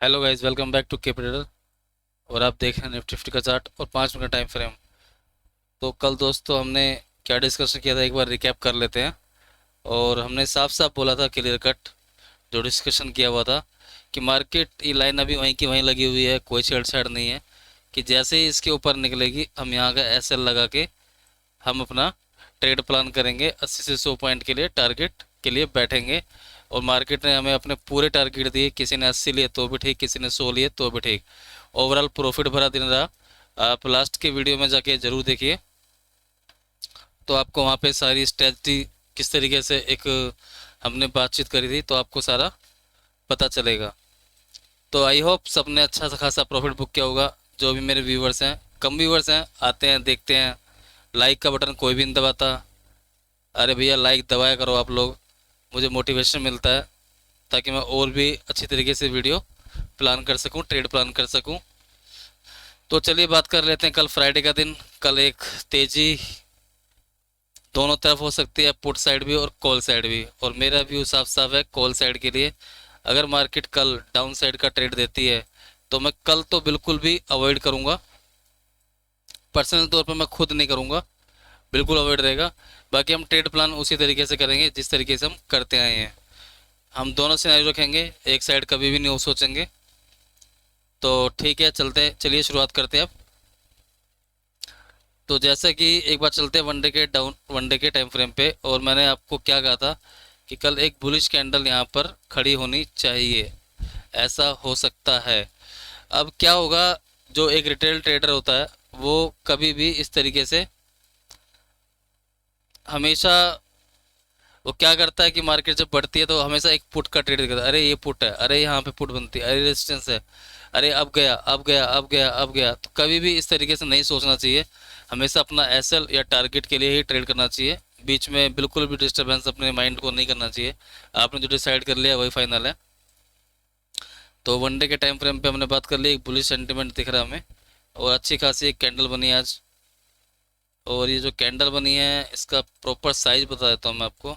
Hello guys, welcome back to capital. और आप देख रहे हैं निफ्टी फिफ्टी का चार्ट और 5 मिनट का टाइम फ्रेम। तो कल दोस्तों हमने क्या डिस्कशन किया था, एक बार रिकैप कर लेते हैं। और हमने साफ साफ बोला था, क्लियर कट जो डिस्कशन किया हुआ था, कि मार्केट ये लाइन अभी वहीं की वहीं लगी हुई है, कोई छेड़छाड़ नहीं है। कि जैसे ही इसके ऊपर निकलेगी हम यहाँ का एसएल लगा के हम अपना ट्रेड प्लान करेंगे, 80 से 100 पॉइंट के लिए टारगेट के लिए बैठेंगे। और मार्केट ने हमें अपने पूरे टारगेट दिए, किसी ने 80 लिए तो भी ठीक, किसी ने 100 लिए तो भी ठीक। ओवरऑल प्रॉफिट भरा दिन रहा। आप लास्ट के वीडियो में जाके जरूर देखिए, तो आपको वहाँ पे सारी स्ट्रेटजी किस तरीके से एक हमने बातचीत करी थी तो आपको सारा पता चलेगा। तो आई होप सबने अच्छा सा खासा प्रॉफिट बुक किया होगा। जो भी मेरे व्यूवर्स हैं, कम व्यूवर्स हैं, आते हैं देखते हैं, लाइक का बटन कोई भी नहीं दबाता। अरे भैया लाइक दबाया करो आप लोग, मुझे मोटिवेशन मिलता है ताकि मैं और भी अच्छी तरीके से वीडियो प्लान कर सकूं, ट्रेड प्लान कर सकूं। तो चलिए बात कर लेते हैं कल फ्राइडे का दिन। कल एक तेजी दोनों तरफ हो सकती है, पुट साइड भी और कॉल साइड भी। और मेरा व्यू साफ साफ है कॉल साइड के लिए। अगर मार्केट कल डाउन साइड का ट्रेड देती है तो मैं कल तो बिल्कुल भी अवॉइड करूंगा। पर्सनल तौर पर मैं खुद नहीं करूंगा, बिल्कुल अवॉइड रहेगा। बाकी हम ट्रेड प्लान उसी तरीके से करेंगे जिस तरीके से हम करते आए हैं। हम दोनों सिनेरियो रखेंगे, एक साइड कभी भी नहीं सोचेंगे। तो ठीक है, चलते चलिए शुरुआत करते हैं अब। तो जैसे कि एक बार चलते हैं वनडे के टाइम फ्रेम पे। और मैंने आपको क्या कहा था कि कल एक बुलिश कैंडल यहाँ पर खड़ी होनी चाहिए, ऐसा हो सकता है। अब क्या होगा, जो एक रिटेल ट्रेडर होता है वो कभी भी इस तरीके से हमेशा वो क्या करता है कि मार्केट जब बढ़ती है तो हमेशा एक पुट का ट्रेड करता है। अरे ये पुट है, अरे यहाँ पे पुट बनती है, अरे रेजिस्टेंस है, अरे अब गया अब गया अब गया अब गया। तो कभी भी इस तरीके से नहीं सोचना चाहिए। हमेशा अपना एसएल या टारगेट के लिए ही ट्रेड करना चाहिए। बीच में बिल्कुल भी डिस्टरबेंस अपने माइंड को नहीं करना चाहिए। आपने जो डिसाइड कर लिया वही फाइनल है। तो वनडे के टाइम फ्रेम पे हमने बात कर ली, एक बुलिश सेंटीमेंट दिख रहा है हमें। और अच्छी खासी एक कैंडल बनी है आज। और ये जो कैंडल बनी है इसका प्रॉपर साइज बता देता हूँ मैं आपको।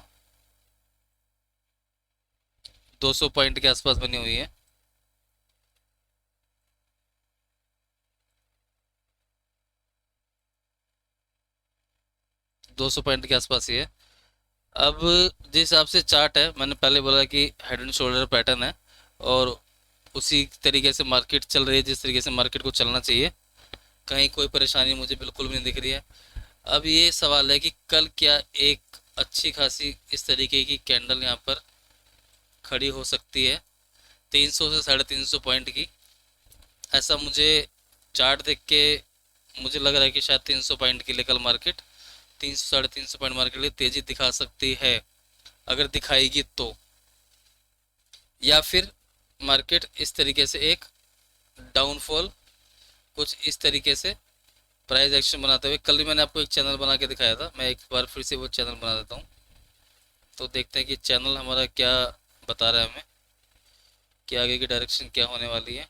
200 पॉइंट के आसपास बनी हुई है। 200 पॉइंट के आसपास ही है। अब जिस हिसाब से चार्ट है, मैंने पहले बोला कि हेड एंड शोल्डर पैटर्न है। और उसी तरीके से मार्केट चल रही है जिस तरीके से मार्केट को चलना चाहिए। कहीं कोई परेशानी मुझे बिल्कुल भी नहीं दिख रही है। अब ये सवाल है कि कल क्या एक अच्छी खासी इस तरीके की कैंडल यहाँ पर खड़ी हो सकती है, 300 से 350 पॉइंट की। ऐसा मुझे चार्ट देख के मुझे लग रहा है कि शायद 300 पॉइंट के लिए कल मार्केट 300 350 पॉइंट मार्केट के लिए तेजी दिखा सकती है, अगर दिखाएगी तो। या फिर मार्केट इस तरीके से एक डाउनफॉल कुछ इस तरीके से प्राइस एक्शन बनाते हुए। कल भी मैंने आपको एक चैनल बना के दिखाया था, मैं एक बार फिर से वो चैनल बना देता हूँ। तो देखते हैं कि चैनल हमारा क्या बता रहा है हमें, कि आगे की डायरेक्शन क्या होने वाली है।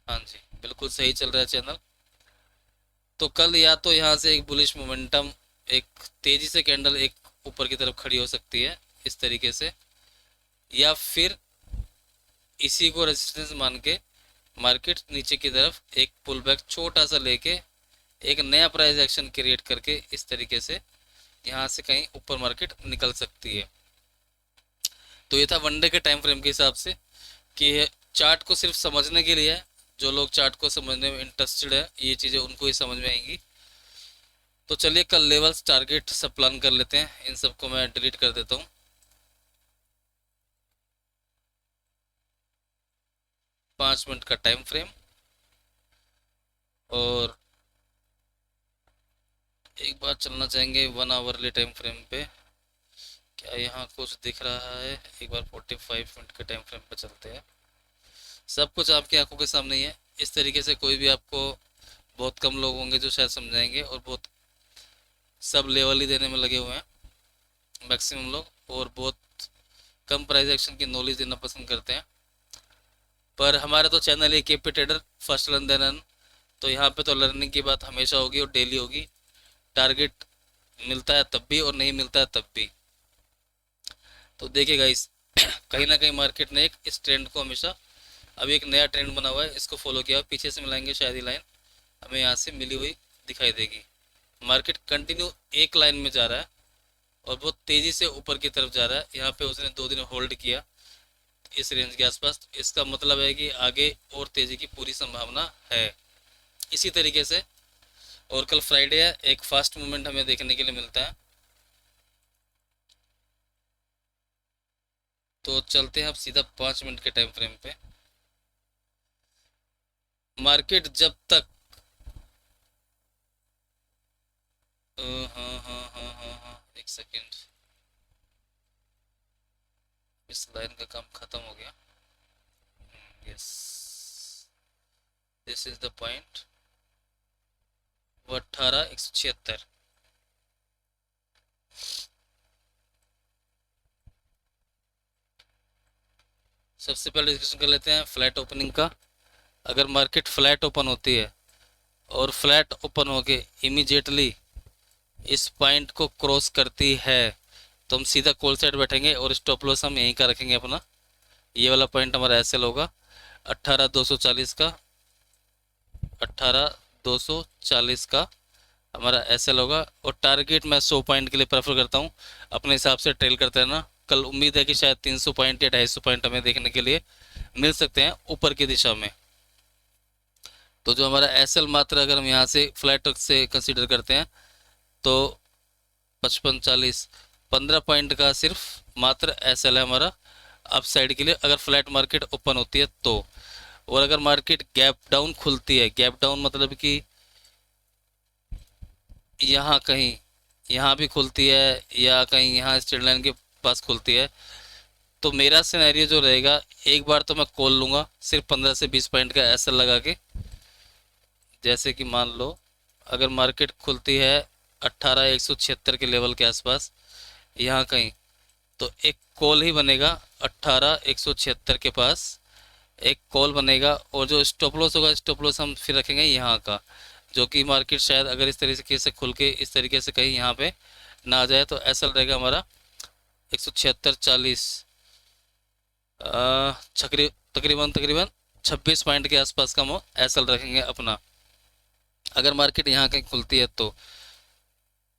हाँ जी, बिल्कुल सही चल रहा है चैनल। तो कल या तो यहाँ से एक बुलिश मोमेंटम, एक तेजी से कैंडल एक ऊपर की तरफ खड़ी हो सकती है इस तरीके से। या फिर इसी को रेजिस्टेंस मान के मार्केट नीचे की तरफ एक पुल बैक छोटा सा लेके एक नया प्राइस एक्शन क्रिएट करके इस तरीके से यहाँ से कहीं ऊपर मार्केट निकल सकती है। तो ये था वनडे के टाइम फ्रेम के हिसाब से, कि चार्ट को सिर्फ समझने के लिए है। जो लोग चार्ट को समझने में इंटरेस्टेड है ये चीज़ें उनको ही समझ में आएंगी। तो चलिए कल लेवल्स टारगेट सब प्लान कर लेते हैं। इन सबको मैं डिलीट कर देता हूँ। 5 मिनट का टाइम फ्रेम। और एक बार चलना चाहेंगे 1 आवरली टाइम फ्रेम पे। क्या यहाँ कुछ दिख रहा है? एक बार 45 मिनट के टाइम फ्रेम पे चलते हैं। सब कुछ आपकी आंखों के सामने ही है। इस तरीके से कोई भी आपको, बहुत कम लोग होंगे जो शायद समझाएंगे, और बहुत सब लेवल ही देने में लगे हुए हैं मैक्सिमम लोग। और बहुत कम प्राइस एक्शन की नॉलेज देना पसंद करते हैं। पर हमारा तो चैनल है KP trader, first learn then earn. तो यहाँ पे तो लर्निंग की बात हमेशा होगी और डेली होगी। टारगेट मिलता है तब भी और नहीं मिलता है तब भी। तो देखिए गाइस, कहीं ना कहीं मार्केट ने एक इस ट्रेंड को हमेशा, अभी एक नया ट्रेंड बना हुआ है, इसको फॉलो किया, पीछे से मिलाएंगे शायद ये लाइन हमें यहाँ से मिली हुई दिखाई देगी। मार्केट कंटिन्यू एक लाइन में जा रहा है और बहुत तेजी से ऊपर की तरफ जा रहा है। यहाँ पे उसने 2 दिन होल्ड किया इस रेंज के आसपास, तो इसका मतलब है कि आगे और तेजी की पूरी संभावना है। इसी तरीके से और कल फ्राइडे है, एक फास्ट मूवमेंट हमें देखने के लिए मिलता है। तो चलते हैं अब सीधा 5 मिनट के टाइम फ्रेम पे। मार्केट जब तक हाँ हाँ हाँ हाँ हाँ, एक सेकेंड, इस लाइन का काम खत्म हो गया। Yes, this is the point, वो 18,176। सबसे पहले डिस्कशन कर लेते हैं फ्लैट ओपनिंग का। अगर मार्केट फ्लैट ओपन होती है और फ्लैट ओपन होके इमीडिएटली इस पॉइंट को क्रॉस करती है तो हम सीधा कॉल साइड बैठेंगे और स्टॉप लॉस हम यहीं का रखेंगे अपना। ये वाला पॉइंट हमारा एसएल होगा 18,240 का, 18,240 का हमारा एसएल होगा। और टारगेट मैं 100 पॉइंट के लिए प्रेफर करता हूँ, अपने हिसाब से ट्रेल करते रहना। कल उम्मीद है कि शायद 300 पॉइंट या 250 पॉइंट हमें देखने के लिए मिल सकते हैं ऊपर की दिशा में। तो जो हमारा एसएल मात्र अगर हम यहाँ से फ्लैट से कंसीडर करते हैं तो 55-40, 15 पॉइंट का सिर्फ मात्र एसएल है हमारा अप साइड के लिए, अगर फ्लैट मार्केट ओपन होती है तो। और अगर मार्केट गैप डाउन खुलती है, गैप डाउन मतलब कि यहाँ कहीं, यहाँ भी खुलती है या कहीं यहाँ स्ट्रेट लाइन के पास खुलती है, तो मेरा सिनेरियो जो रहेगा, एक बार तो मैं कॉल लूँगा सिर्फ 15 से 20 पॉइंट का एसएल लगा के। जैसे कि मान लो अगर मार्केट खुलती है 18,176 के लेवल के आसपास यहाँ कहीं, तो एक कॉल ही बनेगा 18,176 के पास, एक कॉल बनेगा। और जो स्टॉप लॉस होगा, स्टॉप लॉस हम फिर रखेंगे यहाँ का, जो कि मार्केट शायद अगर इस तरीके से खुल के इस तरीके से कहीं यहाँ पे ना आ जाए तो ऐसा रहेगा हमारा 176.40, तकरीबन तकरीबन 26 पॉइंट के आसपास का हम ऐसा रखेंगे अपना, अगर मार्केट यहाँ कहीं खुलती है तो।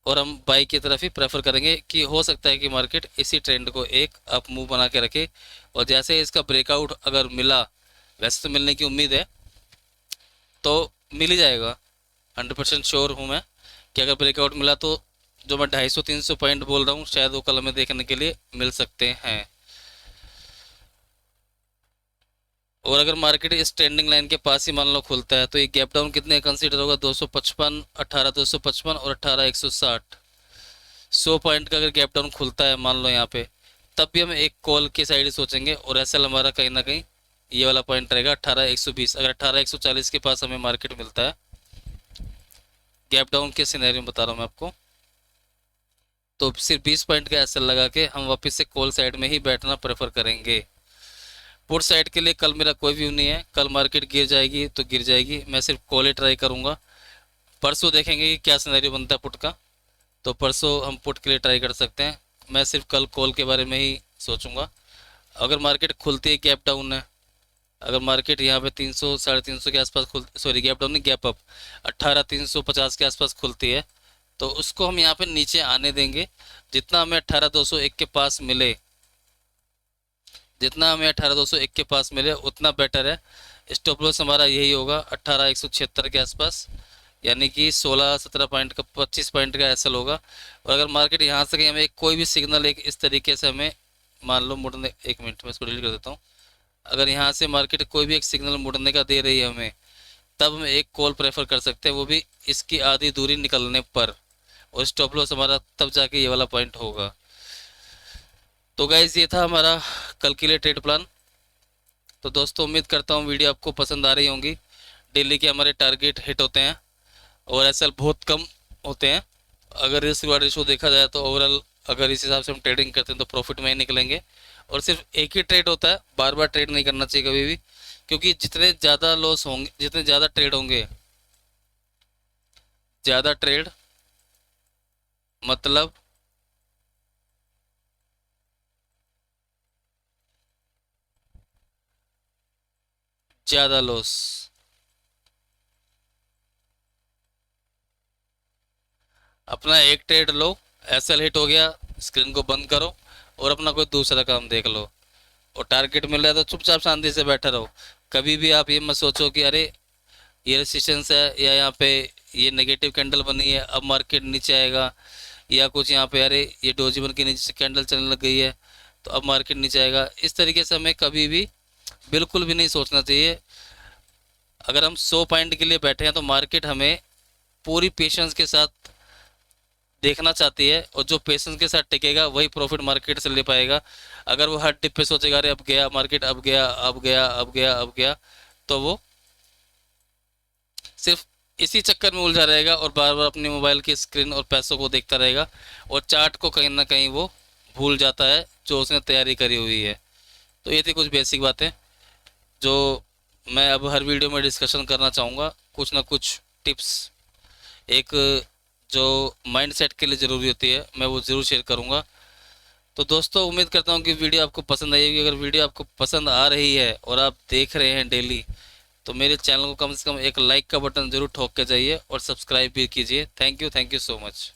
और हम बाई की तरफ ही प्रेफर करेंगे कि हो सकता है कि मार्केट इसी ट्रेंड को एक अप मूव बना के रखे, और जैसे इसका ब्रेकआउट अगर मिला, वैसे तो मिलने की उम्मीद है, तो मिल ही जाएगा। 100% श्योर हूँ मैं कि अगर ब्रेकआउट मिला तो जो मैं 250-300 पॉइंट बोल रहा हूँ शायद वो कल हमें देखने के लिए मिल सकते हैं। और अगर मार्केट इस ट्रेंडिंग लाइन के पास ही मान लो खुलता है तो ये गैप डाउन कितने कंसीडर होगा, 255, 18,255 और 18,160, 100 पॉइंट का अगर गैप डाउन खुलता है मान लो यहाँ पे, तब भी हम एक कॉल की साइड सोचेंगे। और एसएल हमारा कहीं ना कहीं ये वाला पॉइंट रहेगा 18,120, अगर 18,140 के पास हमें मार्केट मिलता है, गैप डाउन के सिनेरियो में बता रहा हूँ मैं आपको, तो सिर्फ 20 पॉइंट का एसएल लगा के हम वापस से कॉल साइड में ही बैठना प्रेफर करेंगे। पुट साइड के लिए कल मेरा कोई व्यू नहीं है, कल मार्केट गिर जाएगी तो गिर जाएगी, मैं सिर्फ कॉल ही ट्राई करूँगा। परसों देखेंगे कि क्या सिनेरियो बनता है पुट का, तो परसों हम पुट के लिए ट्राई कर सकते हैं। मैं सिर्फ कल कॉल के बारे में ही सोचूंगा। अगर मार्केट खुलती है गैप डाउन है, अगर मार्केट यहाँ पे 300 350 के आसपास खुल, सॉरी गैप डाउन नहीं गैप अप, 18,350 के आसपास खुलती है, तो उसको हम यहाँ पे नीचे आने देंगे। जितना हमें 18,201 के पास मिले, जितना हमें 18,201 के पास मिले उतना बेटर है। स्टॉप लॉस हमारा यही होगा 18,176 के आसपास, यानी कि 16-17 पॉइंट का, 25 पॉइंट का एसएल होगा। और अगर मार्केट यहाँ से कहीं हमें कोई भी सिग्नल एक इस तरीके से हमें मान लो मुड़ने, एक मिनट में इसको डिलीट कर देता हूँ, अगर यहाँ से मार्केट कोई भी एक सिग्नल मुड़ने का दे रही है हमें, तब हम एक कॉल प्रेफर कर सकते हैं, वो भी इसकी आधी दूरी निकलने पर। और स्टॉप लॉस हमारा तब जाके ये वाला पॉइंट होगा। तो गाइज ये था हमारा कल के लिए ट्रेड प्लान। तो दोस्तों उम्मीद करता हूँ वीडियो आपको पसंद आ रही होंगी। डेली के हमारे टारगेट हिट होते हैं और एसएल बहुत कम होते हैं। अगर रिस्क रिवार्ड रेशो देखा जाए तो ओवरऑल अगर इस हिसाब से हम ट्रेडिंग करते हैं तो प्रॉफिट में ही निकलेंगे। और सिर्फ एक ही ट्रेड होता है, बार बार ट्रेड नहीं करना चाहिए कभी भी, क्योंकि जितने ज़्यादा लॉस होंगे, जितने ज़्यादा ट्रेड होंगे, ज़्यादा ट्रेड मतलब ज़्यादा लॉस। अपना एक ट्रेड लो, एसएल हिट हो गया, स्क्रीन को बंद करो और अपना कोई दूसरा काम देख लो। और टारगेट मिल रहा है तो चुपचाप शांति से बैठे रहो। कभी भी आप ये मत सोचो कि अरे ये रेसिस्टेंस है या यहाँ पे ये नेगेटिव कैंडल बनी है अब मार्केट नीचे आएगा, या कुछ यहाँ पे अरे ये डोजी बन के नीचे से कैंडल चलने लग गई है तो अब मार्केट नीचे आएगा। इस तरीके से हमें कभी भी बिल्कुल भी नहीं सोचना चाहिए। अगर हम 100 पॉइंट के लिए बैठे हैं तो मार्केट हमें पूरी पेशेंस के साथ देखना चाहती है, और जो पेशेंस के साथ टिकेगा वही प्रॉफिट मार्केट से ले पाएगा। अगर वो हर टिप पे सोचेगा अरे अब गया मार्केट, अब गया अब गया अब गया अब गया, तो वो सिर्फ इसी चक्कर में उलझा रहेगा और बार बार अपने मोबाइल की स्क्रीन और पैसों को देखता रहेगा, और चार्ट को कहीं ना कहीं वो भूल जाता है जो उसने तैयारी करी हुई है। तो ये थी कुछ बेसिक बातें जो मैं अब हर वीडियो में डिस्कशन करना चाहूँगा। कुछ ना कुछ टिप्स एक जो माइंडसेट के लिए ज़रूरी होती है मैं वो ज़रूर शेयर करूँगा। तो दोस्तों उम्मीद करता हूँ कि वीडियो आपको पसंद आई होगी। अगर वीडियो आपको पसंद आ रही है और आप देख रहे हैं डेली, तो मेरे चैनल को कम से कम एक लाइक का बटन ज़रूर ठोक के जाइए और सब्सक्राइब भी कीजिए। Thank you so much.